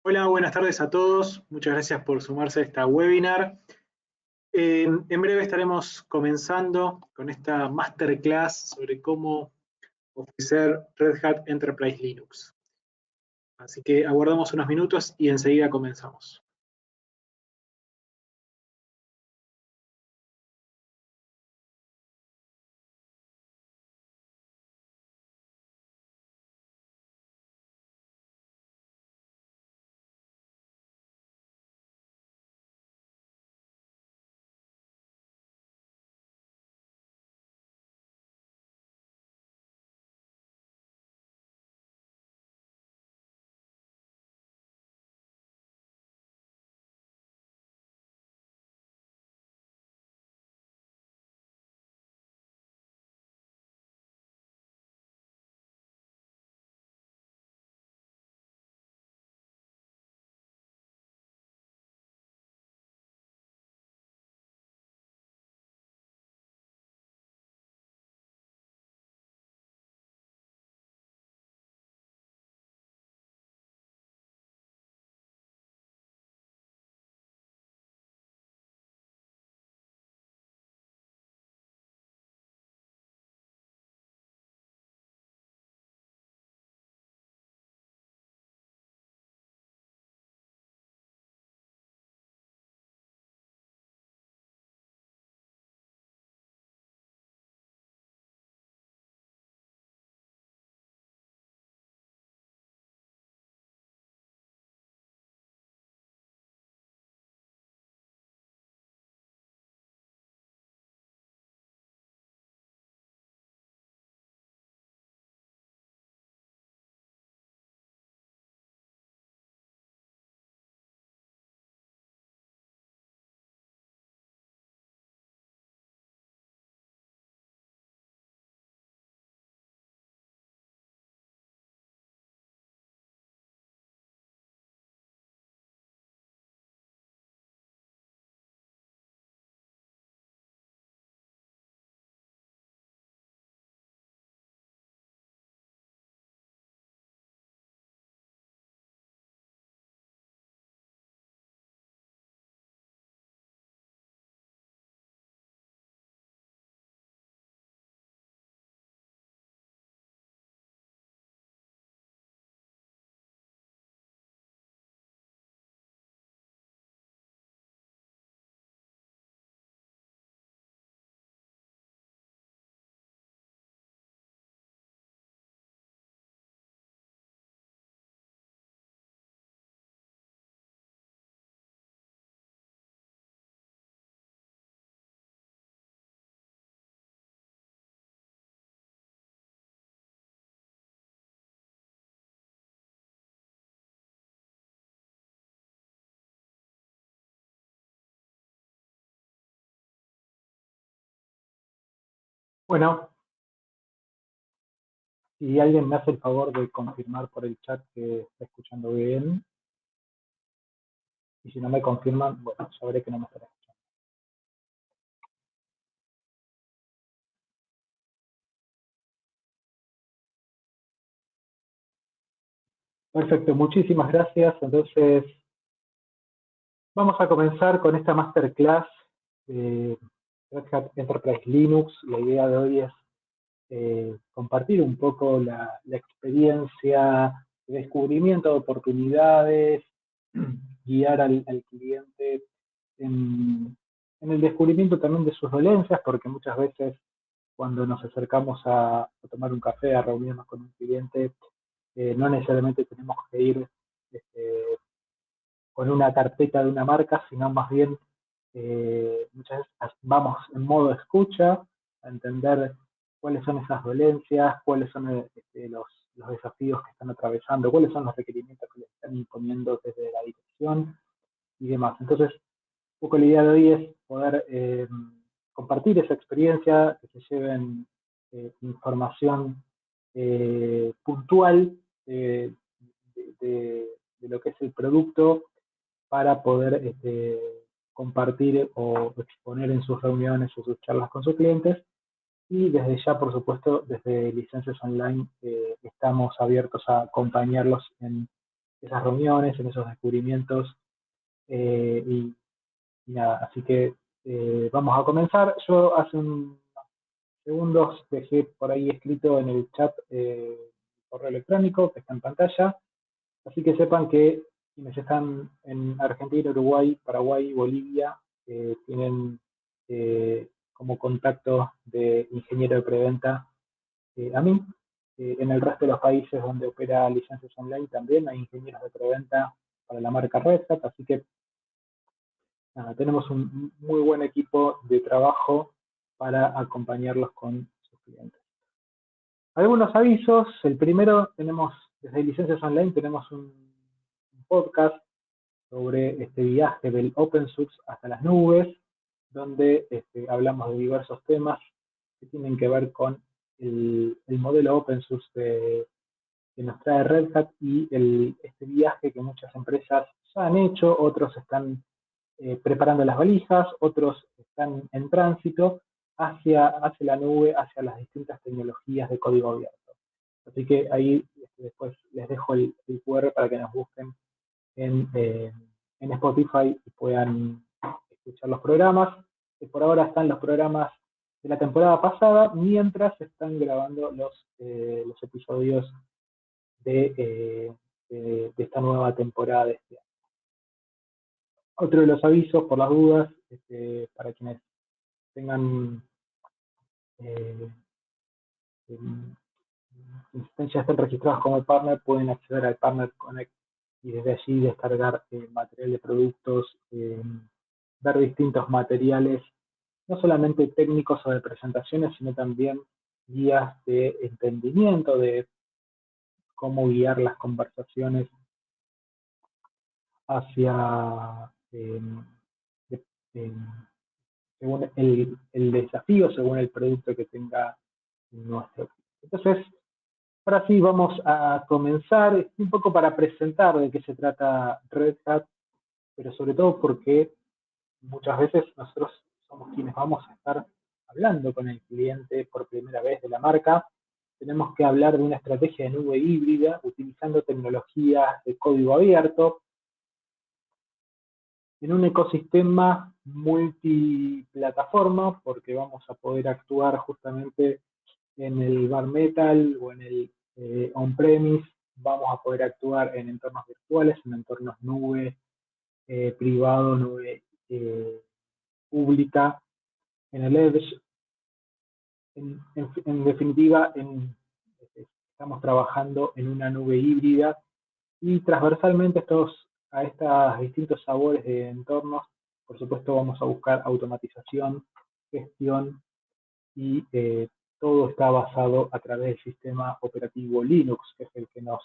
Hola, buenas tardes a todos. Muchas gracias por sumarse a esta webinar. En breve estaremos comenzando con esta masterclass sobre cómo ofrecer Red Hat Enterprise Linux. Así que aguardamos unos minutos y enseguida comenzamos. Bueno, si alguien me hace el favor de confirmar por el chat que está escuchando bien, y si no me confirman, bueno, sabré que no me estará escuchando. Perfecto, muchísimas gracias. Entonces, vamos a comenzar con esta masterclass de Red Hat Enterprise Linux. La idea de hoy es compartir un poco la experiencia de descubrimiento de oportunidades, guiar al cliente en el descubrimiento también de sus dolencias, porque muchas veces cuando nos acercamos a tomar un café, a reunirnos con un cliente, no necesariamente tenemos que ir este, con una carpeta de una marca, sino más bien muchas veces vamos en modo escucha a entender cuáles son esas dolencias, cuáles son los desafíos que están atravesando, cuáles son los requerimientos que les están imponiendo desde la dirección y demás. Entonces, un poco la idea de hoy es poder compartir esa experiencia, que se lleven información puntual de lo que es el producto para poder compartir o exponer en sus reuniones o sus charlas con sus clientes. Y desde ya, por supuesto, desde Licencias Online estamos abiertos a acompañarlos esas reuniones, en esos descubrimientos, y nada, así que vamos a comenzar. Yo hace unos segundos dejé por ahí escrito en el chat correo electrónico que está en pantalla, así que sepan que quienes están en Argentina, Uruguay, Paraguay, Bolivia, tienen como contacto de ingeniero de preventa a mí. En el resto de los países donde opera licencias online también hay ingenieros de preventa para la marca Red Hat, así que nada, tenemos un muy buen equipo de trabajo para acompañarlos con sus clientes. Algunos avisos. El primero, tenemos desde Licencias Online, tenemos un podcast sobre este viaje del open source hasta las nubes, donde hablamos de diversos temas que tienen que ver con el modelo open source que nos trae Red Hat y este viaje que muchas empresas ya han hecho, otros están preparando las valijas, otros están en tránsito hacia la nube, hacia las distintas tecnologías de código abierto. Así que ahí después les dejo el QR para que nos busquen en Spotify y puedan escuchar los programas. Por ahora están los programas de la temporada pasada, mientras se están grabando los episodios de esta nueva temporada de este año. Otro de los avisos, por las dudas, para quienes tengan ya estén registrados como partner, pueden acceder al Partner Connect y desde allí descargar material de productos, ver distintos materiales, no solamente técnicos o de presentaciones, sino también guías de entendimiento de cómo guiar las conversaciones hacia de, eh, según el desafío, según el producto que tenga nuestro cliente. Entonces, ahora sí vamos a comenzar un poco para presentar de qué se trata Red Hat, pero sobre todo porque muchas veces nosotros somos quienes vamos a estar hablando con el cliente por primera vez de la marca. Tenemos que hablar de una estrategia de nube híbrida utilizando tecnologías de código abierto en un ecosistema multiplataforma, porque vamos a poder actuar justamente en el bare metal o en el on-premise, vamos a poder actuar en entornos virtuales, en entornos nube privado, nube pública, en el edge. En definitiva, estamos trabajando en una nube híbrida y transversalmente a estos distintos sabores de entornos, por supuesto vamos a buscar automatización, gestión y todo está basado a través del sistema operativo Linux, que es el que nos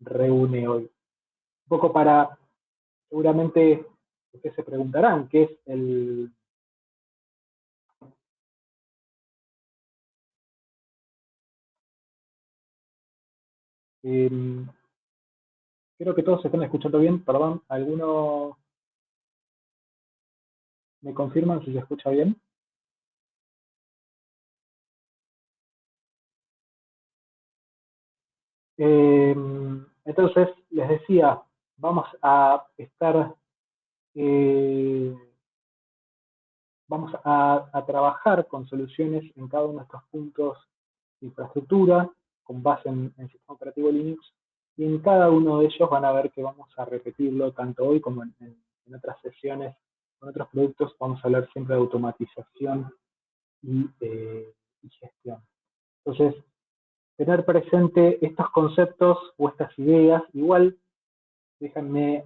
reúne hoy. Un poco para, seguramente, ustedes se preguntarán, ¿qué es el... creo que todos se están escuchando bien, perdón, ¿alguno me confirman si se escucha bien? Entonces, les decía, vamos a estar, vamos a trabajar con soluciones en cada uno de estos puntos de infraestructura, con base en sistema operativo Linux, y en cada uno de ellos van a ver que vamos a repetirlo tanto hoy como en otras sesiones, con otros productos, vamos a hablar siempre de automatización y gestión. Entonces, tener presente estos conceptos o estas ideas, igual déjenme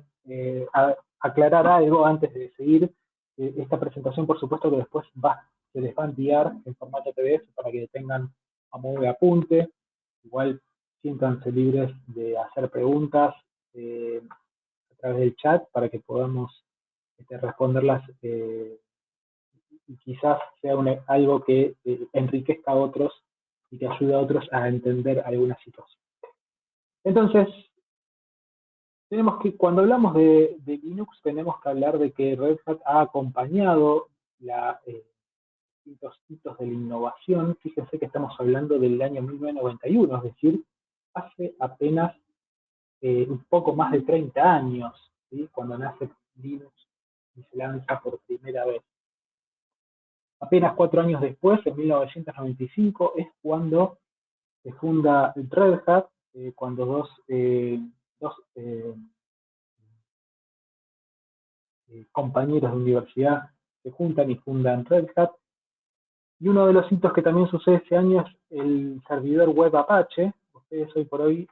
aclarar algo antes de seguir. Esta presentación, por supuesto, que después se les va a enviar en formato PDF para que tengan a modo de apunte. Igual siéntanse libres de hacer preguntas a través del chat para que podamos responderlas y quizás sea algo que enriquezca a otros y que ayude a otros a entender alguna situación. Entonces, cuando hablamos de Linux, tenemos que hablar de que Red Hat ha acompañado distintos hitos de la innovación. Fíjense que estamos hablando del año 1991, es decir, hace apenas un poco más de 30 años, ¿sí? Cuando nace Linux y se lanza por primera vez. Apenas 4 años después, en 1995, es cuando se funda Red Hat, cuando dos compañeros de universidad se juntan y fundan Red Hat. Y uno de los hitos que también sucede este año es el servidor web Apache. Ustedes hoy por hoy,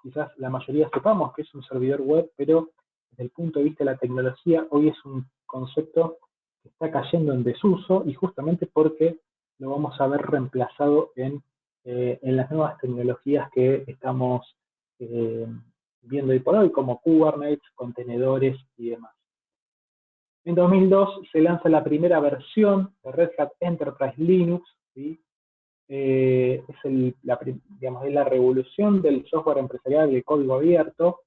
quizás la mayoría sepamos que es un servidor web, pero desde el punto de vista de la tecnología, hoy es un concepto que está cayendo en desuso y justamente porque lo vamos a ver reemplazado en las nuevas tecnologías que estamos eh, viendo hoy por hoy, como Kubernetes, contenedores y demás. En 2002 se lanza la primera versión de Red Hat Enterprise Linux, ¿sí? Es la revolución del software empresarial de código abierto.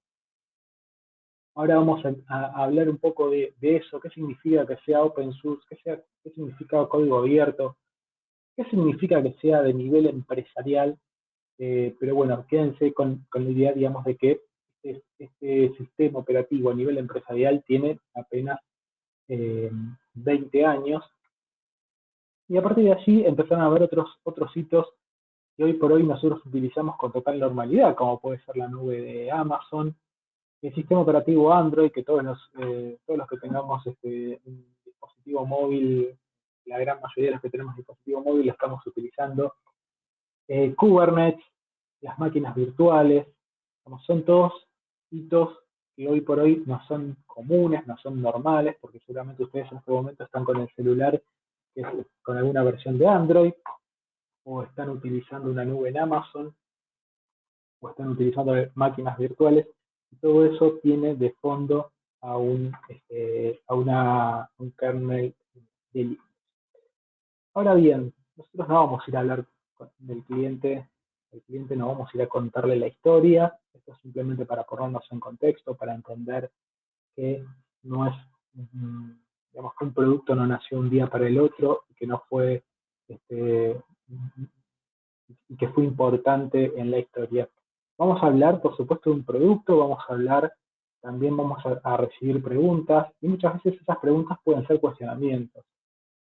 Ahora vamos a hablar un poco de eso, qué significa que sea open source, qué significa código abierto, qué significa que sea de nivel empresarial, pero bueno, quédense con la idea, digamos, de que este sistema operativo a nivel empresarial tiene apenas 20 años, y a partir de allí empezaron a haber otros hitos que hoy por hoy nosotros utilizamos con total normalidad, como puede ser la nube de Amazon, el sistema operativo Android, que todos los que tengamos un dispositivo móvil, la gran mayoría de los que tenemos dispositivo móvil lo estamos utilizando, Kubernetes, las máquinas virtuales, como son todos hitos que hoy por hoy no son comunes, no son normales, porque seguramente ustedes en este momento están con el celular que es con alguna versión de Android, o están utilizando una nube en Amazon, o están utilizando máquinas virtuales, y todo eso tiene de fondo a un kernel de Linux. Ahora bien, nosotros no vamos a ir a hablar del cliente, el cliente no vamos a ir a contarle la historia, esto es simplemente para ponernos en contexto, para entender que no es, digamos, que un producto no nació un día para el otro, que no fue, y que fue importante en la historia. Vamos a hablar, por supuesto, de un producto, también vamos a recibir preguntas, y muchas veces esas preguntas pueden ser cuestionamientos.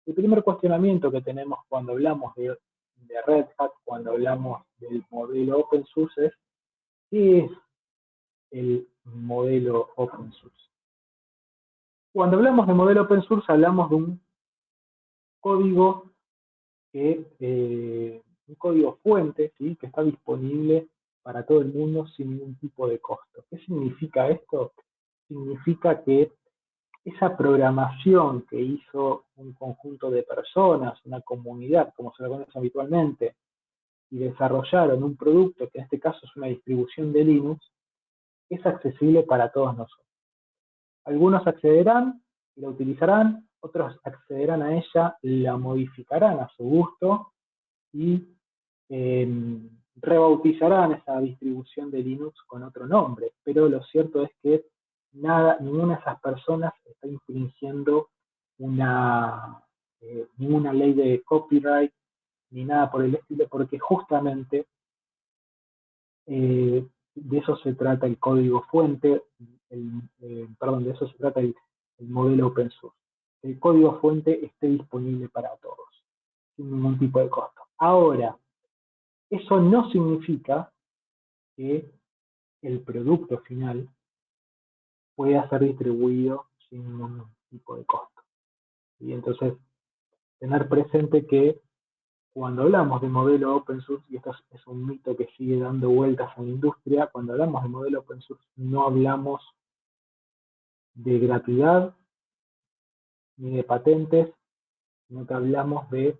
El primer cuestionamiento que tenemos cuando hablamos de Red Hat, cuando hablamos del modelo open source, es ¿qué es el modelo open source? Cuando hablamos de modelo open source, hablamos de código un código fuente, ¿sí? Que está disponible para todo el mundo sin ningún tipo de costo. ¿Qué significa esto? Significa que esa programación que hizo un conjunto de personas, una comunidad, como se la conoce habitualmente, y desarrollaron un producto, que en este caso es una distribución de Linux, es accesible para todos nosotros. Algunos accederán y la utilizarán, otros accederán a ella, la modificarán a su gusto y rebautizarán esa distribución de Linux con otro nombre, pero lo cierto es que ninguna de esas personas está infringiendo ninguna ley de copyright ni nada por el estilo, porque justamente de eso se trata el código fuente, perdón, de eso se trata el modelo open source. El código fuente esté disponible para todos, sin ningún tipo de costo. Ahora, eso no significa que el producto final pueda ser distribuido sin ningún tipo de costo. Y entonces, tener presente que cuando hablamos de modelo open source, y esto es un mito que sigue dando vueltas en la industria, cuando hablamos de modelo open source no hablamos de gratuidad ni de patentes, sino que hablamos de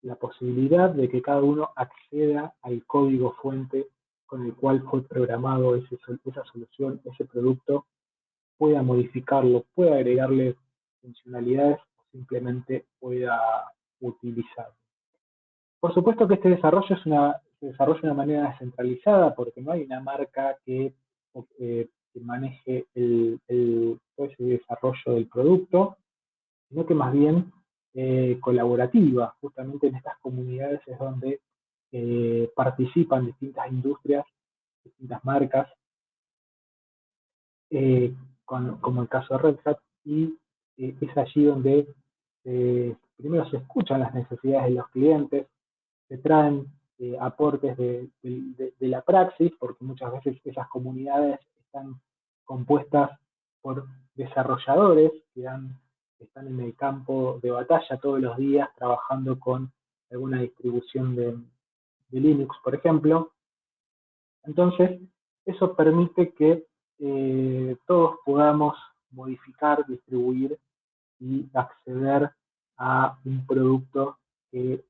la posibilidad de que cada uno acceda al código fuente con el cual fue programado esa solución, ese producto, pueda modificarlo, pueda agregarle funcionalidades o simplemente pueda utilizarlo. Por supuesto que este desarrollo se desarrolla de una manera descentralizada porque no hay una marca que maneje todo ese desarrollo del producto, sino que más bien colaborativa. Justamente en estas comunidades es donde participan distintas industrias distintas marcas, como el caso de Red Hat, y es allí donde primero se escuchan las necesidades de los clientes, se traen aportes de la praxis, porque muchas veces esas comunidades están compuestas por desarrolladores que están en el campo de batalla todos los días trabajando con alguna distribución de Linux, por ejemplo. Entonces, eso permite que todos podamos modificar, distribuir y acceder a un producto que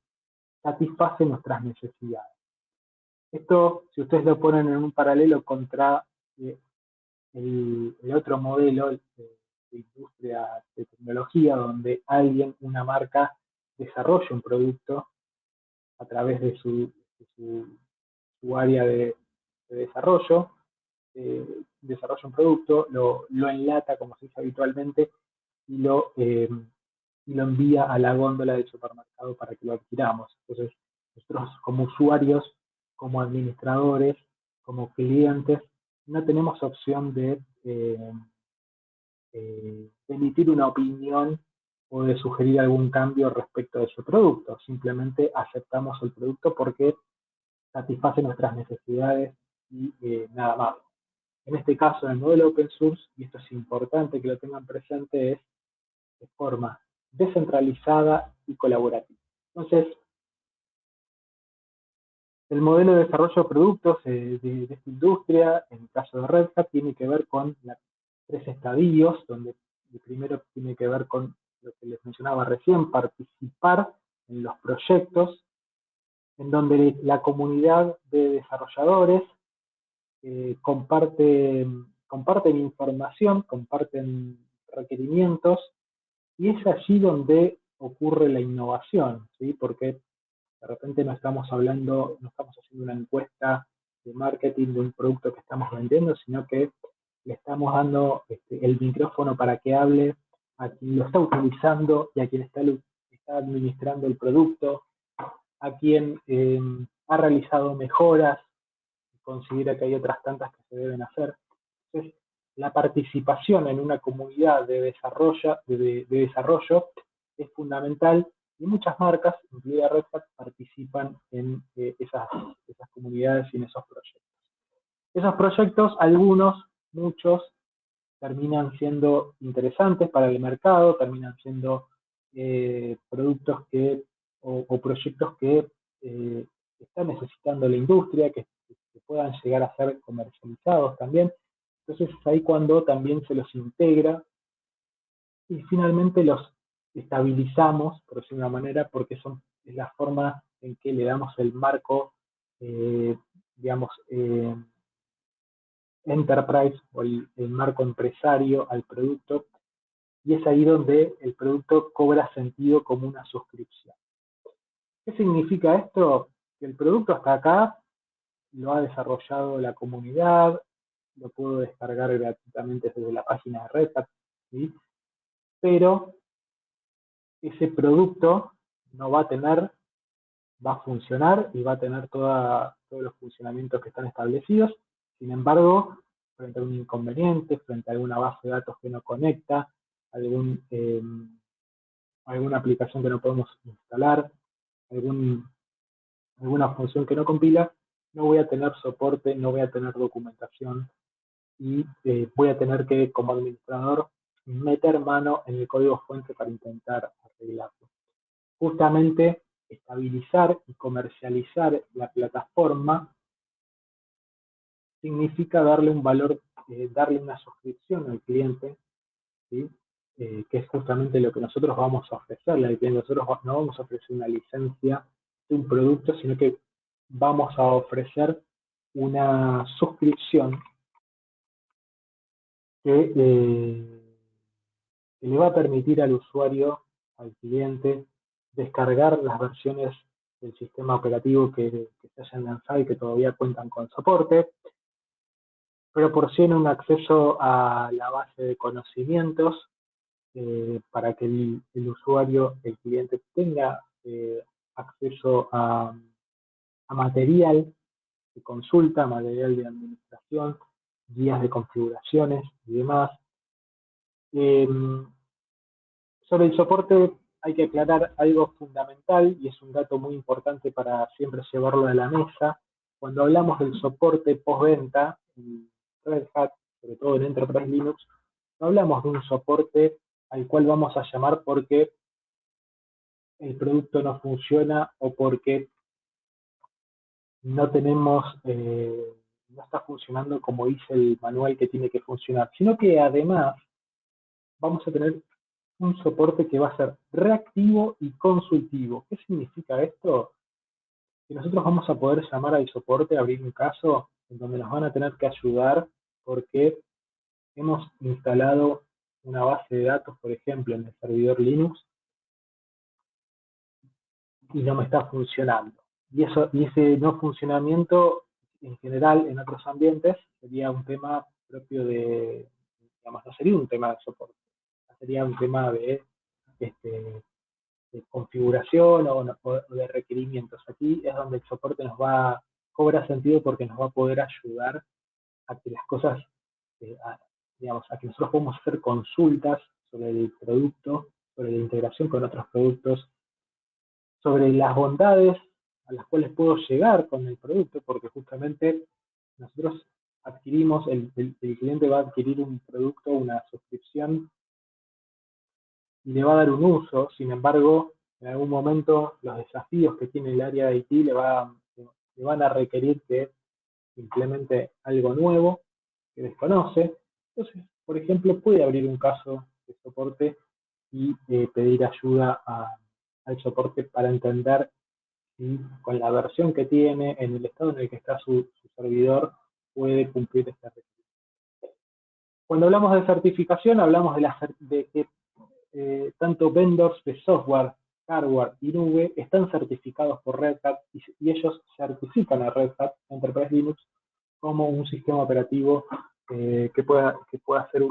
satisface nuestras necesidades. Esto, si ustedes lo ponen en un paralelo contra el otro modelo de industria de tecnología, donde alguien, una marca, desarrolla un producto a través de su área de desarrollo, desarrolla un producto, lo enlata, como se dice habitualmente, y lo envía a la góndola del supermercado para que lo adquiramos. Entonces, nosotros como usuarios, como administradores, como clientes, no tenemos opción de emitir una opinión o de sugerir algún cambio respecto de ese producto. Simplemente aceptamos el producto porque satisface nuestras necesidades y nada más. En este caso, en el modelo open source, y esto es importante que lo tengan presente, es de forma descentralizada y colaborativa. Entonces, el modelo de desarrollo de productos de esta industria, en el caso de Red Hat, tiene que ver con 3 estadios, donde el primero tiene que ver con lo que les mencionaba recién, participar en los proyectos, en donde la comunidad de desarrolladores comparten información, comparten requerimientos, y es allí donde ocurre la innovación, ¿sí? Porque de repente no estamos hablando, no estamos haciendo una encuesta de marketing de un producto que estamos vendiendo, sino que le estamos dando el micrófono para que hable a quien lo está utilizando y a quien está administrando el producto, a quien ha realizado mejoras y considera que hay otras tantas que se deben hacer. Entonces, la participación en una comunidad de desarrollo es fundamental y muchas marcas, incluida Red Hat, participan en esas comunidades y en esos proyectos. Esos proyectos, algunos, muchos, terminan siendo interesantes para el mercado, terminan siendo productos o proyectos que está necesitando la industria, que puedan llegar a ser comercializados también. Entonces es ahí cuando también se los integra y finalmente los estabilizamos, por decirlo de una manera, porque es la forma en que le damos el marco, digamos, enterprise o el marco empresario al producto, y es ahí donde el producto cobra sentido como una suscripción. ¿Qué significa esto? Que el producto hasta acá lo ha desarrollado la comunidad, lo puedo descargar gratuitamente desde la página de Red Hat, ¿sí? Pero ese producto no va a funcionar y va a tener todos los funcionamientos que están establecidos. Sin embargo, frente a un inconveniente, frente a alguna base de datos que no conecta, alguna aplicación que no podemos instalar, alguna función que no compila, no voy a tener soporte, no voy a tener documentación y voy a tener que, como administrador, meter mano en el código fuente para intentar arreglarlo. Justamente estabilizar y comercializar la plataforma significa darle un valor, darle una suscripción al cliente, ¿sí? Que es justamente lo que nosotros vamos a ofrecerle al cliente. Nosotros no vamos a ofrecer una licencia de un producto, sino que vamos a ofrecer una suscripción que le va a permitir al usuario, al cliente, descargar las versiones del sistema operativo que se hayan lanzado y que todavía cuentan con soporte, proporciona un acceso a la base de conocimientos para que el usuario, el cliente, tenga acceso a material de consulta, material de administración, guías de configuraciones y demás. Eh, Sobre el soporte hay que aclarar algo fundamental y es un dato muy importante para siempre llevarlo a la mesa. Cuando hablamos del soporte postventa en Red Hat, sobre todo en Enterprise Linux, no hablamos de un soporte al cual vamos a llamar porque el producto no funciona o porque no tenemos, no está funcionando como dice el manual que tiene que funcionar, sino que además vamos a tener un soporte que va a ser reactivo y consultivo. ¿Qué significa esto? Que nosotros vamos a poder llamar al soporte, abrir un caso en donde nos van a tener que ayudar porque hemos instalado una base de datos, por ejemplo, en el servidor Linux y no me está funcionando. Y ese no funcionamiento, en general, en otros ambientes, sería un tema propio de, digamos, no sería un tema de soporte, sería un tema este, de configuración o de requerimientos. Aquí es donde el soporte cobra sentido porque nos va a poder ayudar a que las cosas, digamos, a que nosotros podamos hacer consultas sobre el producto, sobre la integración con otros productos, sobre las bondades a las cuales puedo llegar con el producto, porque justamente nosotros adquirimos, el cliente va a adquirir un producto, una suscripción, y le va a dar un uso. Sin embargo, en algún momento los desafíos que tiene el área de IT le van a requerir que implemente algo nuevo que desconoce. Entonces, por ejemplo, puede abrir un caso de soporte y pedir ayuda al soporte para entender si con la versión que tiene, en el estado en el que está su servidor, puede cumplir esta requerimiento. Cuando hablamos de certificación, hablamos de que tanto vendors de software, hardware y nube están certificados por Red Hat y ellos certifican a Red Hat Enterprise Linux como un sistema operativo que pueda ser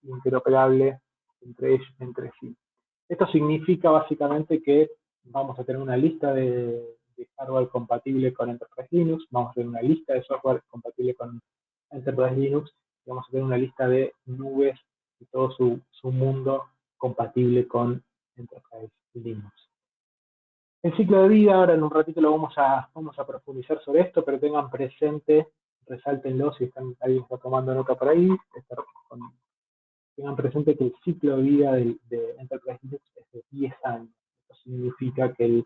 interoperable entre sí. Esto significa básicamente que vamos a tener una lista de hardware compatible con Enterprise Linux, vamos a tener una lista de software compatible con Enterprise Linux, y vamos a tener una lista de nubes y todo su mundo compatible con Enterprise Linux. El ciclo de vida, ahora en un ratito vamos a profundizar sobre esto, pero tengan presente, resáltenlo si alguien está tomando nota por ahí, tengan presente que el ciclo de vida de Enterprise Linux es de 10 años. Esto significa que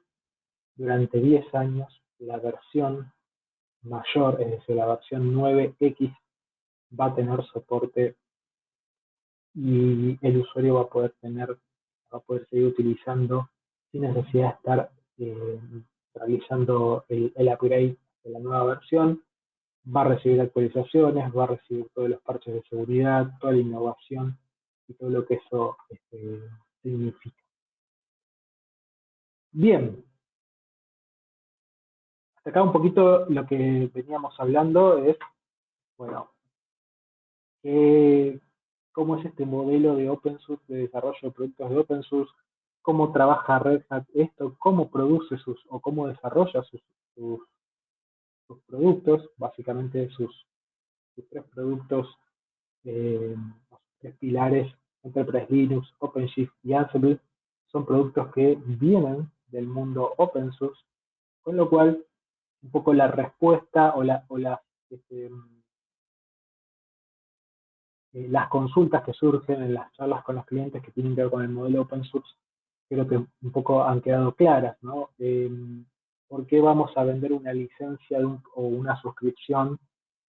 durante 10 años la versión mayor, es decir, la versión 9X, va a tener soporte y el usuario va a poder seguir utilizando sin necesidad de estar realizando el upgrade de la nueva versión. Va a recibir actualizaciones, va a recibir todos los parches de seguridad, toda la innovación y todo lo que eso significa. Bien, hasta acá un poquito lo que veníamos hablando es, bueno, cómo es este modelo de open source, de desarrollo de productos de open source, cómo trabaja Red Hat esto, cómo produce o cómo desarrolla sus productos, básicamente sus tres productos, los tres pilares, Enterprise Linux, OpenShift y Ansible, son productos que vienen del mundo open source, con lo cual un poco la respuesta este, las consultas que surgen en las charlas con los clientes que tienen que ver con el modelo open source, creo que un poco han quedado claras, ¿no? ¿Por qué vamos a vender una licencia o una suscripción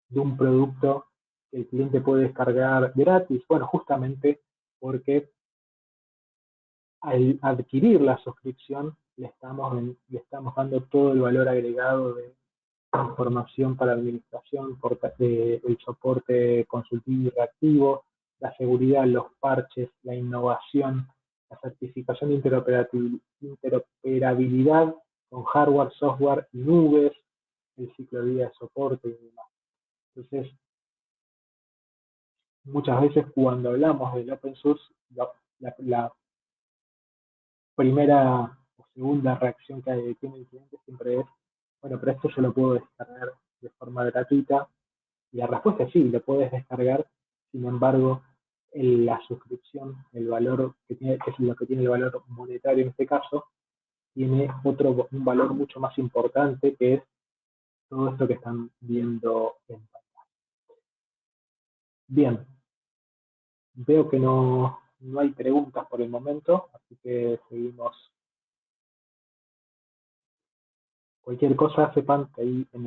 de un producto que el cliente puede descargar gratis? Bueno, justamente porque al adquirir la suscripción le estamos dando todo el valor agregado de información para administración, el soporte consultivo y reactivo, la seguridad, los parches, la innovación, la certificación de interoperabilidad con hardware, software y nubes, el ciclo de vida de soporte y demás. Entonces, muchas veces cuando hablamos del open source, la primera o segunda reacción que tiene el cliente siempre es, bueno, pero esto yo lo puedo descargar de forma gratuita? Y la respuesta es sí, lo puedes descargar. Sin embargo, la suscripción, el valor que tiene, que es lo que tiene el valor monetario en este caso, tiene un valor mucho más importante, que es todo esto que están viendo en pantalla. Bien, veo que no hay preguntas por el momento, así que seguimos. Cualquier cosa, sepan que ahí en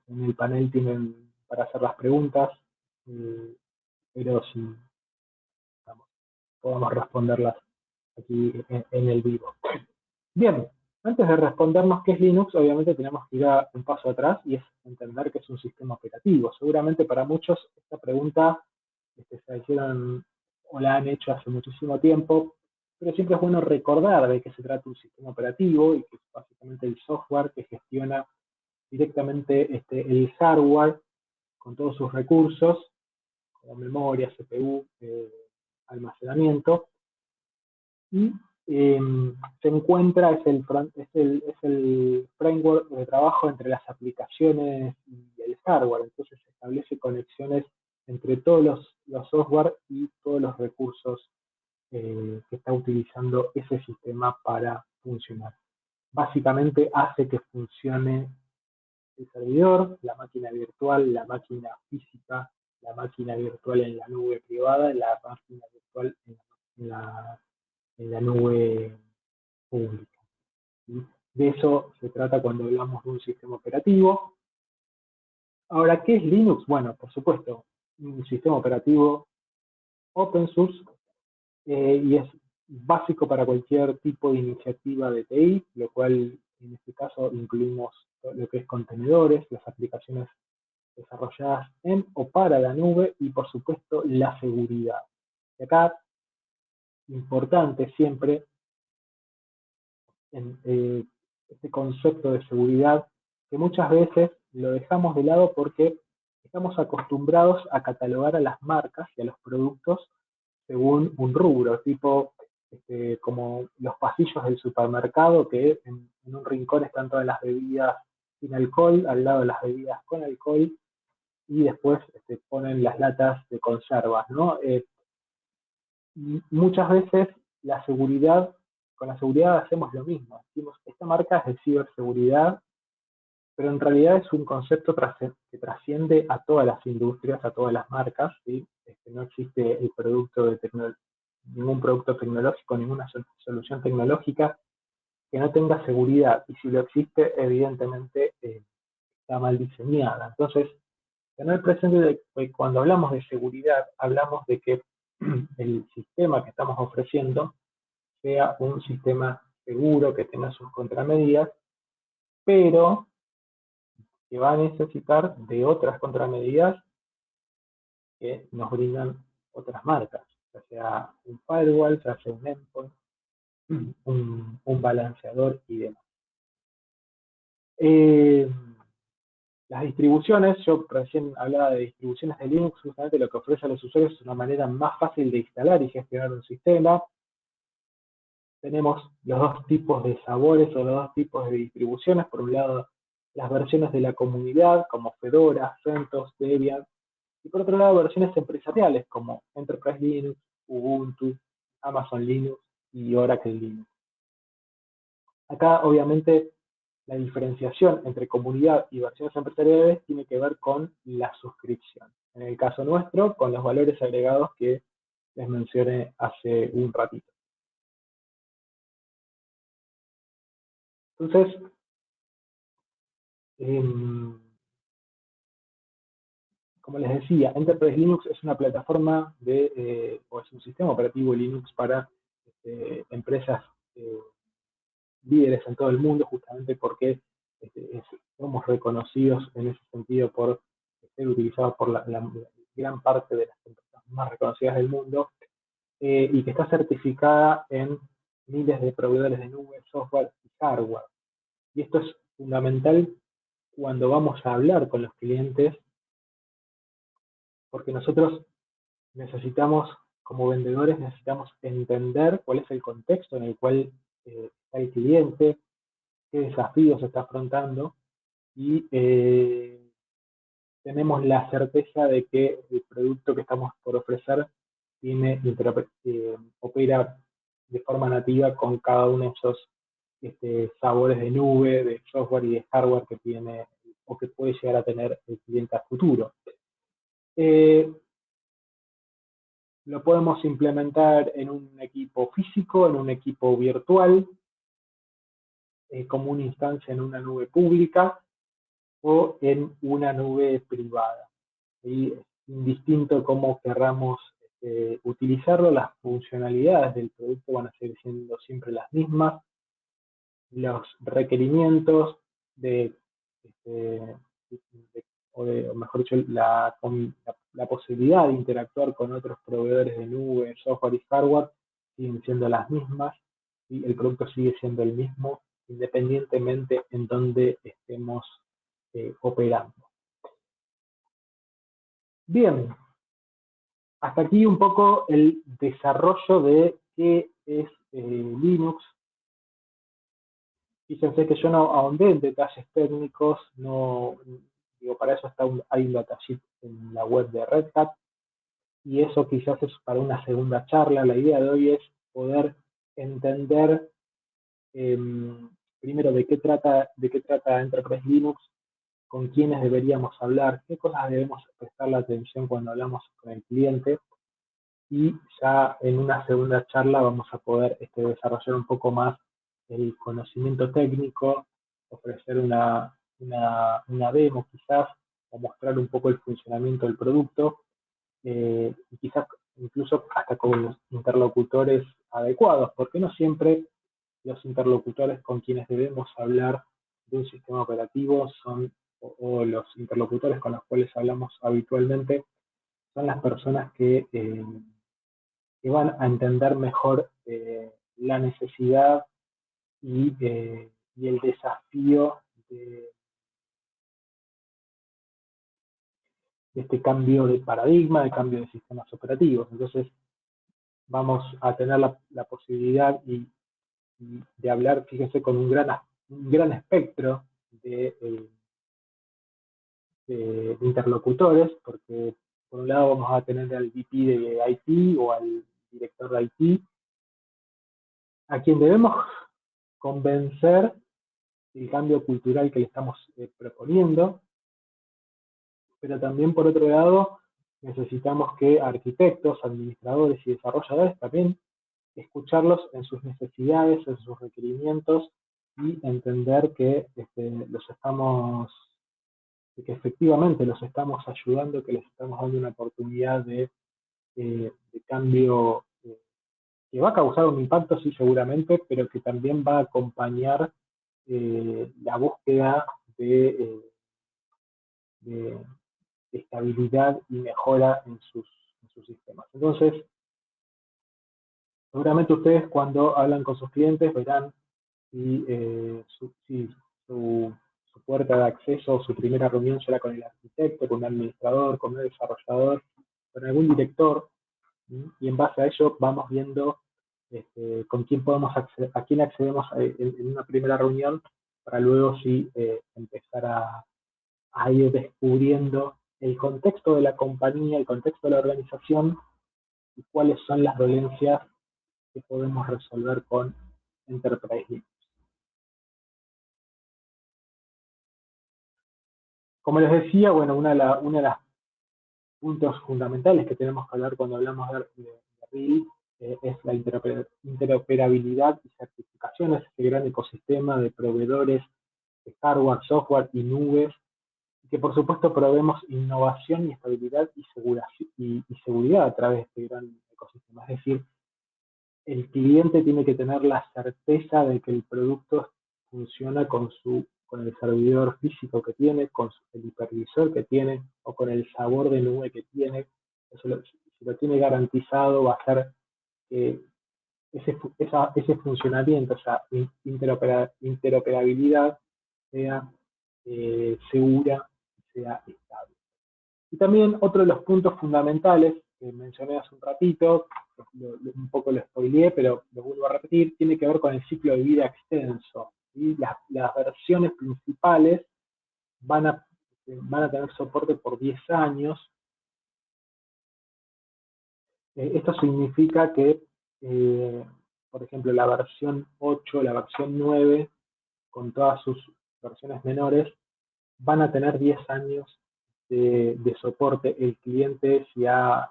el panel tienen para hacer las preguntas, pero si vamos, podamos responderlas aquí en el vivo. Bien, antes de respondernos qué es Linux, obviamente tenemos que ir un paso atrás y es entender qué es un sistema operativo. Seguramente para muchos esta pregunta se la hicieron o la han hecho hace muchísimo tiempo, pero siempre es bueno recordar de qué se trata un sistema operativo y que es básicamente el software que gestiona directamente el hardware con todos sus recursos, como memoria, CPU, almacenamiento, y eh, se encuentra, es el framework de trabajo entre las aplicaciones y el hardware. Entonces se establece conexiones entre todos los software y todos los recursos que está utilizando ese sistema para funcionar. Básicamente hace que funcione el servidor, la máquina virtual, la máquina física, la máquina virtual en la nube privada, la máquina virtual en la nube pública. ¿Sí? De eso se trata cuando hablamos de un sistema operativo. Ahora, ¿qué es Linux? Bueno, por supuesto, un sistema operativo open source y es básico para cualquier tipo de iniciativa de TI, lo cual en este caso incluimos lo que es contenedores, las aplicaciones desarrolladas en o para la nube y por supuesto la seguridad. Y acá, importante siempre, en este concepto de seguridad, que muchas veces lo dejamos de lado porque estamos acostumbrados a catalogar a las marcas y a los productos según un rubro, tipo como los pasillos del supermercado, que en un rincón están todas las bebidas sin alcohol, al lado de las bebidas con alcohol, y después ponen las latas de conservas, ¿no? Muchas veces con la seguridad hacemos lo mismo. Decimos, esta marca es de ciberseguridad, pero en realidad es un concepto que trasciende a todas las industrias, a todas las marcas, ¿sí? No existe ningún producto tecnológico, ninguna solución tecnológica que no tenga seguridad, y si lo existe, evidentemente está mal diseñada. Entonces, tener presente de que cuando hablamos de seguridad, hablamos de que el sistema que estamos ofreciendo sea un sistema seguro, que tenga sus contramedidas, pero que va a necesitar de otras contramedidas que nos brindan otras marcas, ya sea un firewall, ya sea un endpoint, un balanceador y demás. Las distribuciones, yo recién hablaba de distribuciones de Linux, justamente lo que ofrece a los usuarios es una manera más fácil de instalar y gestionar un sistema. Tenemos los dos tipos de sabores o los dos tipos de distribuciones. Por un lado, las versiones de la comunidad, como Fedora, CentOS, Debian, y por otro lado, versiones empresariales, como Enterprise Linux, Ubuntu, Amazon Linux y Oracle Linux. Acá, obviamente, la diferenciación entre comunidad y versiones empresariales tiene que ver con la suscripción. En el caso nuestro, con los valores agregados que les mencioné hace un ratito. Entonces, como les decía, Enterprise Linux es una plataforma o es un sistema operativo Linux para empresas líderes en todo el mundo, justamente porque somos reconocidos en ese sentido por ser utilizados por la gran parte de las empresas más reconocidas del mundo, y que está certificada en miles de proveedores de nube, software y hardware. Y esto es fundamental cuando vamos a hablar con los clientes, porque nosotros necesitamos, como vendedores, necesitamos entender cuál es el contexto en el cual está el cliente, qué desafíos está afrontando, y tenemos la certeza de que el producto que estamos por ofrecer opera de forma nativa con cada uno de esos sabores de nube, de software y de hardware que tiene o que puede llegar a tener el cliente a futuro. Eh, lo podemos implementar en un equipo físico, en un equipo virtual, como una instancia en una nube pública o en una nube privada. Y indistinto cómo querramos utilizarlo, las funcionalidades del producto van a seguir siendo siempre las mismas, los requerimientos de, este, o mejor dicho, la posibilidad de interactuar con otros proveedores de nube, software y hardware siguen siendo las mismas y el producto sigue siendo el mismo independientemente en donde estemos operando. Bien, hasta aquí un poco el desarrollo de qué es Linux. Fíjense que yo no ahondé en detalles técnicos, no, digo, para eso hay un datasheet en la web de Red Hat, y eso quizás es para una segunda charla. La idea de hoy es poder entender eh, primero de qué trata Enterprise Linux, con quiénes deberíamos hablar, qué cosas debemos prestar la atención cuando hablamos con el cliente, y ya en una segunda charla vamos a poder desarrollar un poco más el conocimiento técnico, ofrecer una demo quizás, o mostrar un poco el funcionamiento del producto, y quizás incluso hasta con los interlocutores adecuados, porque no siempre los interlocutores con quienes debemos hablar de un sistema operativo son, o los interlocutores con los cuales hablamos habitualmente, son las personas que van a entender mejor la necesidad y el desafío de este cambio de paradigma, de cambio de sistemas operativos. Entonces vamos a tener la posibilidad de hablar, fíjense, con un gran espectro de interlocutores, porque por un lado vamos a tener al VP de IT o al director de IT, a quien debemos convencer el cambio cultural que le estamos proponiendo, pero también por otro lado necesitamos que arquitectos, administradores y desarrolladores también escucharlos en sus necesidades, en sus requerimientos y entender que que efectivamente los estamos ayudando, que les estamos dando una oportunidad de cambio que va a causar un impacto, sí, seguramente, pero que también va a acompañar la búsqueda de estabilidad y mejora en sus sistemas. Entonces, seguramente ustedes cuando hablan con sus clientes verán si su puerta de acceso o su primera reunión será con el arquitecto, con un administrador, con un desarrollador, con algún director, y en base a ello vamos viendo con quién a quién accedemos en una primera reunión para luego sí empezar a ir descubriendo el contexto de la compañía, el contexto de la organización y cuáles son las dolencias que podemos resolver con Enterprise Linux. Como les decía, bueno, una de las puntos fundamentales que tenemos que hablar cuando hablamos de RIL es la interoperabilidad y certificaciones, este gran ecosistema de proveedores de hardware, software y nubes, que por supuesto proveemos innovación y estabilidad y seguridad a través de este gran ecosistema. Es decir, el cliente tiene que tener la certeza de que el producto funciona con el servidor físico que tiene, con el hipervisor que tiene, o con el sabor de nube que tiene. Si lo tiene garantizado, va a ser que ese funcionamiento, esa interoperabilidad sea segura, sea estable. Y también otro de los puntos fundamentales que mencioné hace un ratito, un poco lo spoileé, pero lo vuelvo a repetir, tiene que ver con el ciclo de vida extenso. ¿Sí? Las versiones principales van a tener soporte por 10 años. Esto significa que, por ejemplo, la versión 8, la versión 9, con todas sus versiones menores, van a tener 10 años de soporte. El cliente, si ha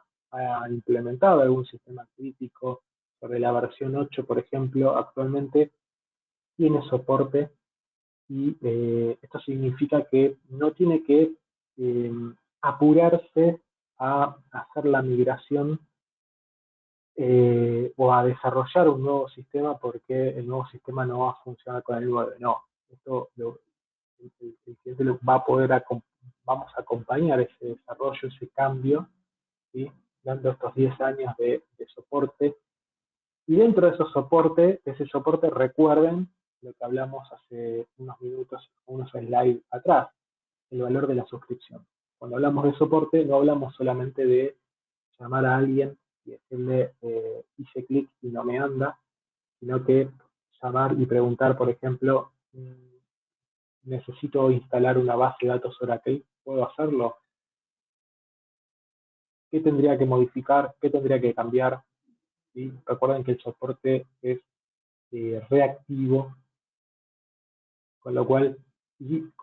implementado algún sistema crítico sobre la versión 8, por ejemplo, actualmente tiene soporte, y esto significa que no tiene que eh, apurarse a hacer la migración o a desarrollar un nuevo sistema porque el nuevo sistema no va a funcionar con el 9. No, el cliente lo va a poder, vamos a acompañar ese desarrollo, ese cambio, ¿sí? Dando estos 10 años de soporte. Y dentro de ese soporte, recuerden lo que hablamos hace unos minutos, unos slides atrás, el valor de la suscripción. Cuando hablamos de soporte, no hablamos solamente de llamar a alguien y decirle hice clic y no me anda, sino que llamar y preguntar, por ejemplo, necesito instalar una base de datos Oracle, ¿puedo hacerlo? ¿Qué tendría que modificar? ¿Qué tendría que cambiar? ¿Sí? Recuerden que el soporte es reactivo, con lo cual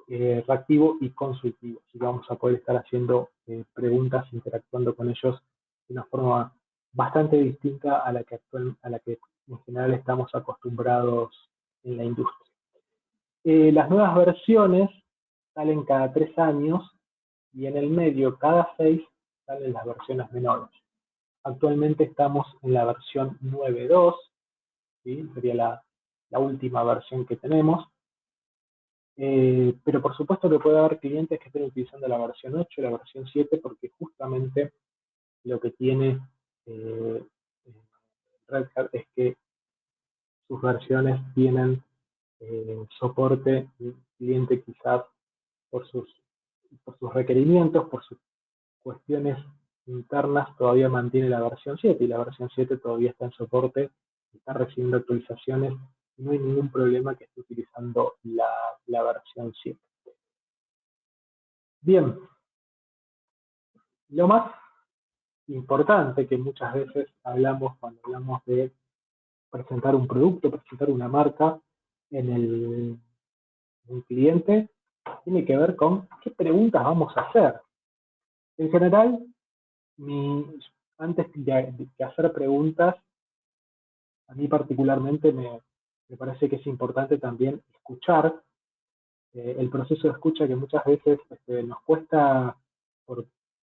reactivo y consultivo. Así que vamos a poder estar haciendo preguntas, interactuando con ellos de una forma bastante distinta a la que en general estamos acostumbrados en la industria. Las nuevas versiones salen cada 3 años y en el medio, cada 6, salen las versiones menores. Actualmente estamos en la versión 9.2, ¿sí? Sería la última versión que tenemos. Pero por supuesto que puede haber clientes que estén utilizando la versión 8, la versión 7, porque justamente lo que tiene Red Hat es que sus versiones tienen soporte. El cliente quizás por sus requerimientos, por sus cuestiones internas, todavía mantiene la versión 7 y la versión 7 todavía está en soporte, está recibiendo actualizaciones y no hay ningún problema que esté utilizando la versión 7. Bien, lo más importante que muchas veces hablamos cuando hablamos de presentar un producto, presentar una marca en un cliente, tiene que ver con qué preguntas vamos a hacer. En general, antes de hacer preguntas, a mí particularmente me parece que es importante también escuchar, el proceso de escucha que muchas veces nos cuesta por,